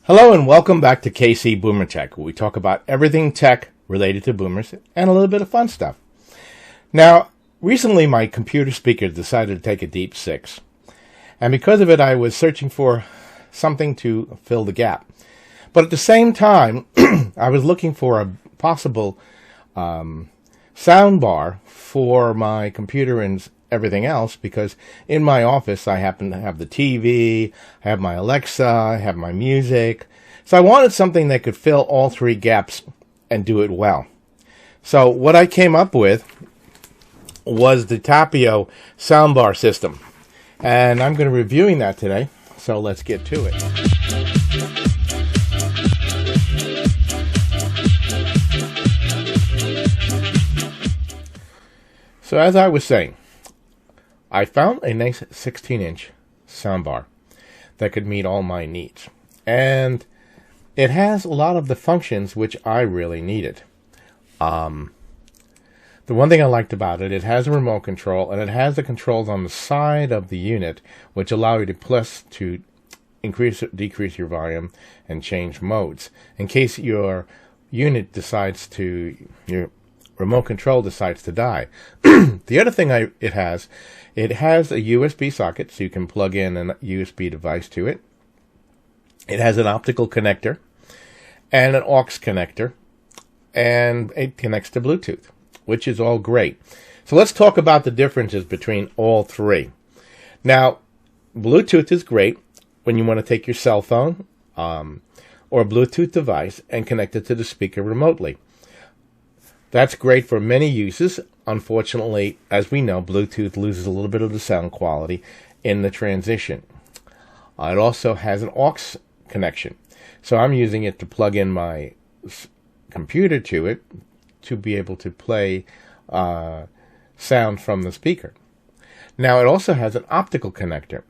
Hello and welcome back to KC Boomer Tech, where we talk about everything tech related to boomers and a little bit of fun stuff. Now, recently my computer speaker decided to take a deep 6. And because of it, I was searching for something to fill the gap. But at the same time, I was looking for a possible soundbar for my computer and everything else, because in my office I happen to have the TV, I have my Alexa, I have my music. So I wanted something that could fill all three gaps and do it well. So what I came up with was the Tapio soundbar system. And I'm going to be reviewing that today, so let's get to it. So as I was saying, I found a nice 16-inch soundbar that could meet all my needs. And it has a lot of the functions which I really needed. The one thing I liked about it, it has a remote control, and it has the controls on the side of the unit, which allow you to increase or decrease your volume and change modes. In case your unit decides to, your remote control decides to die. The other thing it has a USB socket, so you can plug in a USB device to it. It has an optical connector and an aux connector, and it connects to Bluetooth, which is all great. So let's talk about the differences between all three. Now, Bluetooth is great when you want to take your cell phone or a Bluetooth device and connect it to the speaker remotely. That's great for many uses. Unfortunately, as we know, Bluetooth loses a little bit of the sound quality in the transition. It also has an aux connection. So I'm using it to plug in my computer to it to be able to play sound from the speaker. Now, it also has an optical connector.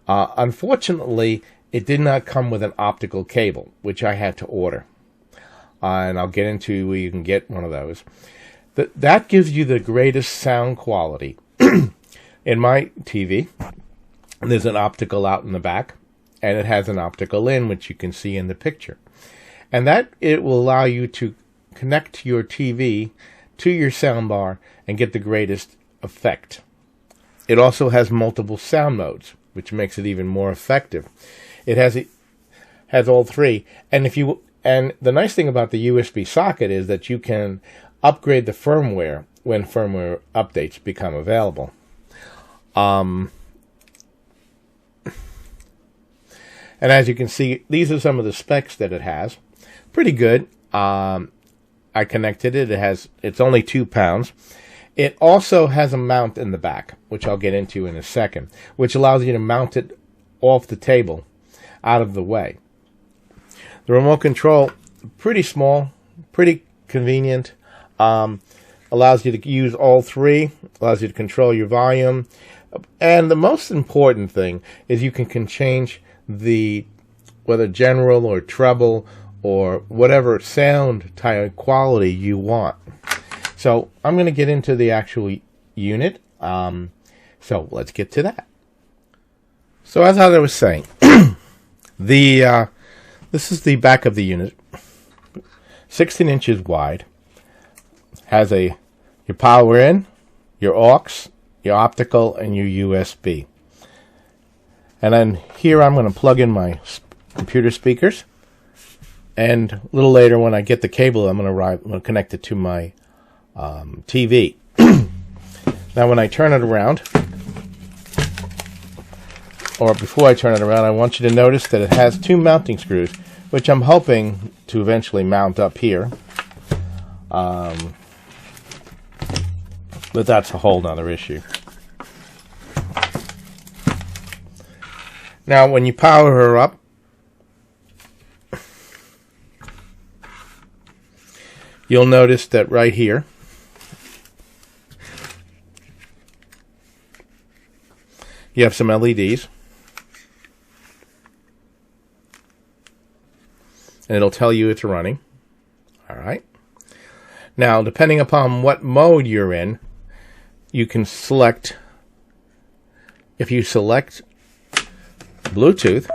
Unfortunately, it did not come with an optical cable, which I had to order. And I'll get into where you can get one of those. That gives you the greatest sound quality. In my TV, there's an optical out in the back, and it has an optical in, which you can see in the picture. And that it will allow you to connect your TV to your soundbar and get the greatest effect. It also has multiple sound modes, which makes it even more effective. It has all three, and the nice thing about the USB socket is that you can upgrade the firmware when firmware updates become available. And as you can see, these are some of the specs that it has. Pretty good. I connected it. It's only 2 pounds. It also has a mount in the back, which I'll get into in a second, which allows you to mount it off the table, out of the way. The remote control, pretty small, pretty convenient. Allows you to use all three, allows you to control your volume. And the most important thing is you can change whether general or treble or whatever sound type quality you want. So I'm going to get into the actual unit. So let's get to that. So as I was saying, this is the back of the unit, 16 inches wide, has your power in, your aux, your optical, and your USB. And then here I'm going to plug in my computer speakers, and a little later when I get the cable, I'm going to connect it to my TV. Now when I turn it around, or before I turn it around, I want you to notice that it has 2 mounting screws, which I'm hoping to eventually mount up here. But that's a whole nother issue. Now, when you power her up, you'll notice that right here, you have some LEDs. And it'll tell you it's running. All right. Now, depending upon what mode you're in, you can select. If you select Bluetooth,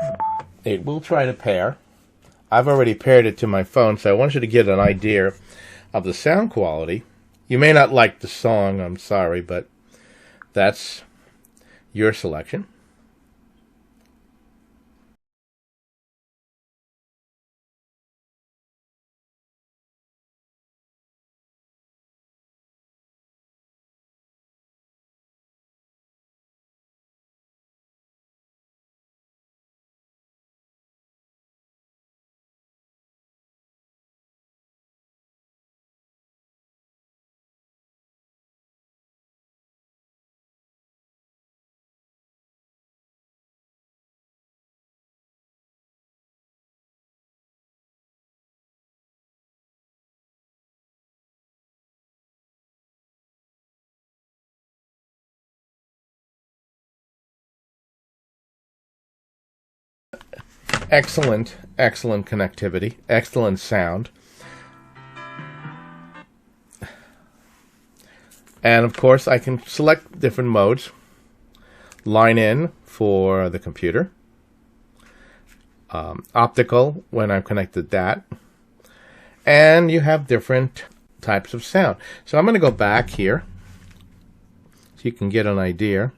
it will try to pair. I've already paired it to my phone, so I want you to get an idea of the sound quality. You may not like the song, I'm sorry, but that's your selection. Excellent connectivity, excellent sound. And of course, I can select different modes. Line in for the computer. Optical when I've connected that. And you have different types of sound. So I'm going to go back here so you can get an idea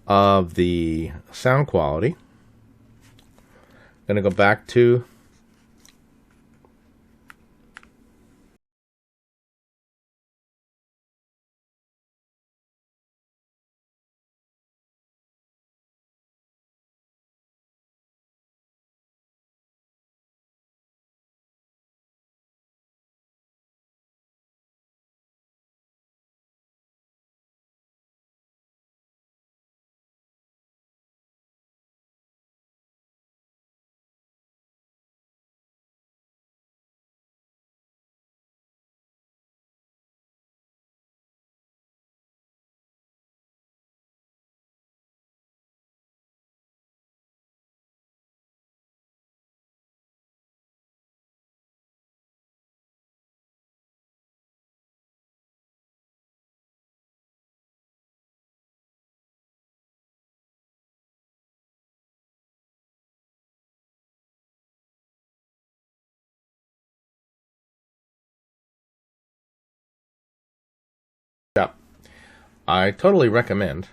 of the sound quality. I'm going to go back to I totally recommend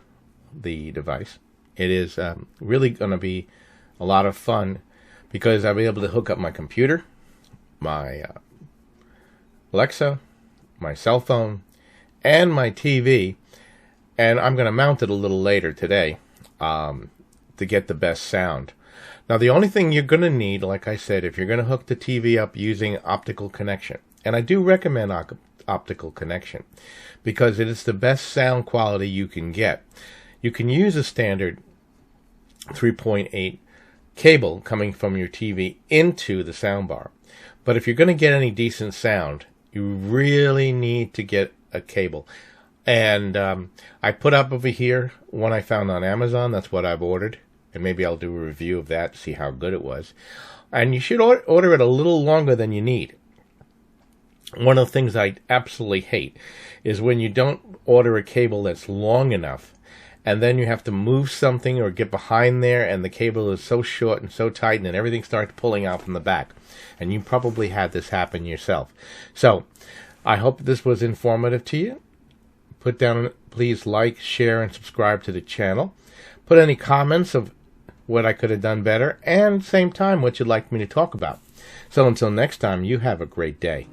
the device. It is really going to be a lot of fun because I'll be able to hook up my computer, my Alexa, my cell phone, and my TV, and I'm going to mount it a little later today to get the best sound. Now, the only thing you're going to need, like I said, if you're going to hook the TV up using optical connection, and I do recommend optical connection because it is the best sound quality you can get. You can use a standard 3.8 cable coming from your TV into the soundbar, but if you're going to get any decent sound, you really need to get a cable. And I put up over here one I found on Amazon. That's what I've ordered, and maybe I'll do a review of that to see how good it was. And you should order it a little longer than you need. One of the things I absolutely hate is when you don't order a cable that's long enough, and then you have to move something or get behind there, and the cable is so short and so tight, and then everything starts pulling out from the back. And you probably had this happen yourself. So I hope this was informative to you. Put down, please like, share, and subscribe to the channel. Put any comments of what I could have done better, and same time what you'd like me to talk about. So until next time, you have a great day.